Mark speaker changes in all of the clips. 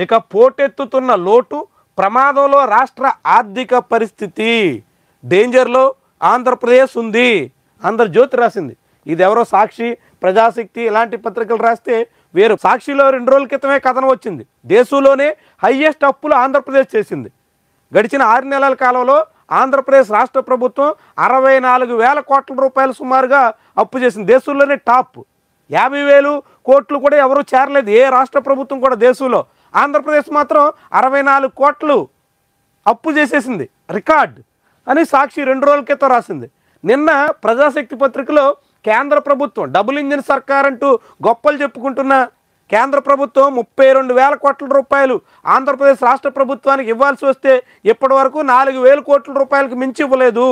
Speaker 1: ఇక పోటెత్తుతున్న లోటు, ప్రమాదంలో రాష్ట్ర ఆర్థిక పరిస్థితి, డేంజర్లో ఆంధ్రప్రదేశ్ ఉంది. ఆంధ్రజ్యోతి రాసింది. ఇది ఎవరో సాక్షి, ప్రజాశక్తి ఇలాంటి పత్రికలు రాస్తే వేరు. సాక్షిలో 2 రోజుల క్రితమే కథనం వచ్చింది. దేశంలోనే హైయెస్ట్ అప్పులు ఆంధ్రప్రదేశ్ చేసింది. గడిచిన 6 నెలల కాలంలో ఆంధ్రప్రదేశ్ రాష్ట్ర ప్రభుత్వం 64,000 కోట్ల రూపాయలు సుమారుగా అప్పు చేసింది. దేశంలోనే టాప్. 50,000 కోట్లు కూడా ఎవరు చేరలేదు, ఏ రాష్ట్ర ప్రభుత్వం కూడా దేశంలో. ఆంధ్రప్రదేశ్ మాత్రం 64 కోట్లు అప్పు చేసేసింది, రికార్డ్ అని సాక్షి 2 రోజుల క్రితం రాసింది. నిన్న ప్రజాశక్తి పత్రికలో కేంద్ర ప్రభుత్వం డబుల్ ఇంజిన్ సర్కార్ అంటూ గొప్పలు చెప్పుకుంటున్న కేంద్ర ప్రభుత్వం 32,000 కోట్ల రూపాయలు ఆంధ్రప్రదేశ్ రాష్ట్ర ప్రభుత్వానికి ఇవ్వాల్సి వస్తే ఇప్పటి వరకు 4,000 కోట్ల రూపాయలకు మించి ఇవ్వలేదు.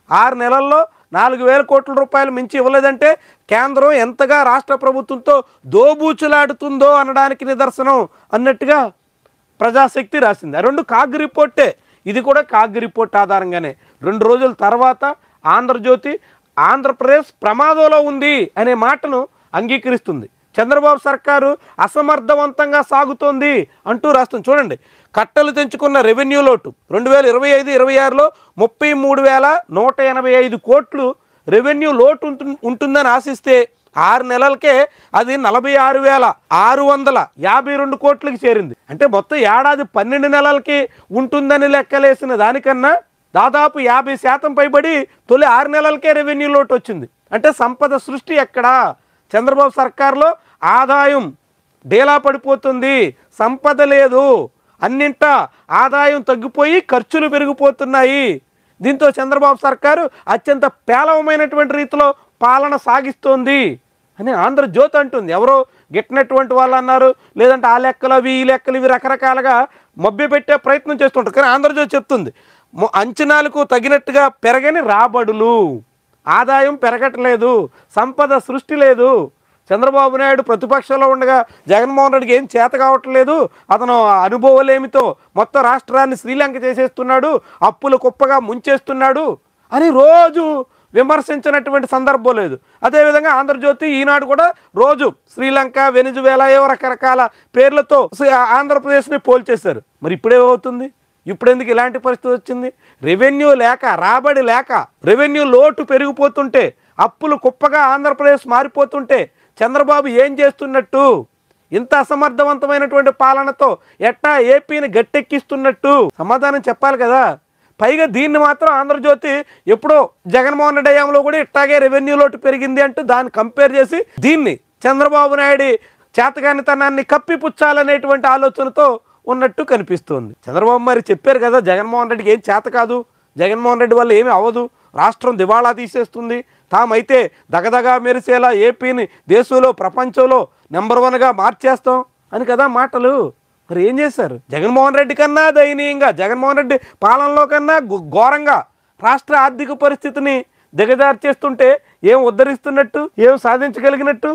Speaker 1: 6 నెలల్లో 4,000 కోట్ల రూపాయలు మించి ఇవ్వలేదంటే కేంద్రం ఎంతగా రాష్ట్ర ప్రభుత్వంతో దోబూచులాడుతుందో అనడానికి నిదర్శనం అన్నట్టుగా ప్రజాశక్తి రాసింది. 2 కాగ్ రిపోర్టే. ఇది కూడా కాగ్ రిపోర్ట్ ఆధారంగానే. 2 రోజుల తర్వాత ఆంధ్రజ్యోతి ఆంధ్రప్రదేశ్ ప్రమాదంలో ఉంది అనే మాటను అంగీకరిస్తుంది. చంద్రబాబు సర్కారు అసమర్థవంతంగా సాగుతోంది అంటూ రాస్తుంది. చూడండి, కట్టలు తెంచుకున్న రెవెన్యూ లోటు 2025-26లో 33,185 కోట్లు రెవెన్యూ లోటు ఉంటుందని ఆశిస్తే 6 నెలలకే అది 46,652 కోట్లకి చేరింది. అంటే మొత్తం ఏడాది 12 నెలలకి ఉంటుందని లెక్కలేసిన దానికన్నా దాదాపు 50% పైబడి తొలి 6 నెలలకే రెవెన్యూ లోటు వచ్చింది. అంటే సంపద సృష్టి ఎక్కడా? చంద్రబాబు సర్కారులో ఆదాయం డేలా పడిపోతుంది, సంపద లేదు, అన్నింటా ఆదాయం తగ్గిపోయి ఖర్చులు పెరిగిపోతున్నాయి. దీంతో చంద్రబాబు సర్కారు అత్యంత పేలవమైనటువంటి రీతిలో పాలన సాగిస్తోంది అని ఆంధ్రజ్యోతి అంటుంది. ఎవరో గిట్టినటువంటి వాళ్ళు అన్నారు, లేదంటే ఆ లెక్కలు అవి ఈ లెక్కలు ఇవి రకరకాలుగా మభ్యపెట్టే ప్రయత్నం చేస్తుంటారు. కానీ ఆంధ్రజ్యోతి చెప్తుంది అంచనాలకు తగినట్టుగా పెరగని రాబడులు, ఆదాయం పెరగట్లేదు, సంపద సృష్టి లేదు. చంద్రబాబు నాయుడు ప్రతిపక్షంలో ఉండగా జగన్మోహన్ రెడ్డికి ఏం చేత కావట్లేదు, అతను అనుభవాలేమితో మొత్తం రాష్ట్రాన్ని శ్రీలంక చేసేస్తున్నాడు, అప్పులు కుప్పగా ముంచేస్తున్నాడు అని రోజు విమర్శించినటువంటి సందర్భం లేదు. అదేవిధంగా ఆంధ్రజ్యోతి ఈనాడు కూడా రోజు శ్రీలంక, వెనిజువేలా ఏవో రకరకాల పేర్లతో ఆంధ్రప్రదేశ్ని పోల్చేశారు. మరి ఇప్పుడేమవుతుంది? ఇప్పుడెందుకు ఇలాంటి పరిస్థితి వచ్చింది? రెవెన్యూ లేక, రాబడి లేక, రెవెన్యూ లోటు పెరిగిపోతుంటే, అప్పులు కుప్పగా ఆంధ్రప్రదేశ్ మారిపోతుంటే చంద్రబాబు ఏం చేస్తున్నట్టు? ఇంత అసమర్థవంతమైనటువంటి పాలనతో ఎట్టా ఏపీని గట్టెక్కిస్తున్నట్టు సమాధానం చెప్పాలి కదా. పైగా దీన్ని మాత్రం ఆంధ్రజ్యోతి ఎప్పుడో జగన్మోహన్ రెడ్డి హయాంలో కూడా ఇట్టాగే రెవెన్యూ లోటు పెరిగింది అంటూ దాన్ని కంపేర్ చేసి దీన్ని చంద్రబాబు నాయుడు చేతగానితనాన్ని కప్పిపుచ్చాలనేటువంటి ఆలోచనతో ఉన్నట్టు కనిపిస్తుంది. చంద్రబాబు మరి చెప్పారు కదా, జగన్మోహన్ రెడ్డికి ఏం చేత కాదు, జగన్మోహన్ రెడ్డి వల్ల ఏమీ అవ్వదు, రాష్ట్రం దివాళా తీసేస్తుంది, తామైతే దగదగా మెరిసేలా ఏపీని దేశంలో ప్రపంచంలో నెంబర్ 1గా మార్చేస్తాం అని కదా మాటలు. మరి ఏం చేశారు? జగన్మోహన్ రెడ్డి కన్నా దయనీయంగా, జగన్మోహన్ రెడ్డి పాలనలో కన్నా ఘోరంగా రాష్ట్ర ఆర్థిక పరిస్థితిని దిగజార్చేస్తుంటే ఏం ఉద్ధరిస్తున్నట్టు, ఏం సాధించగలిగినట్టు?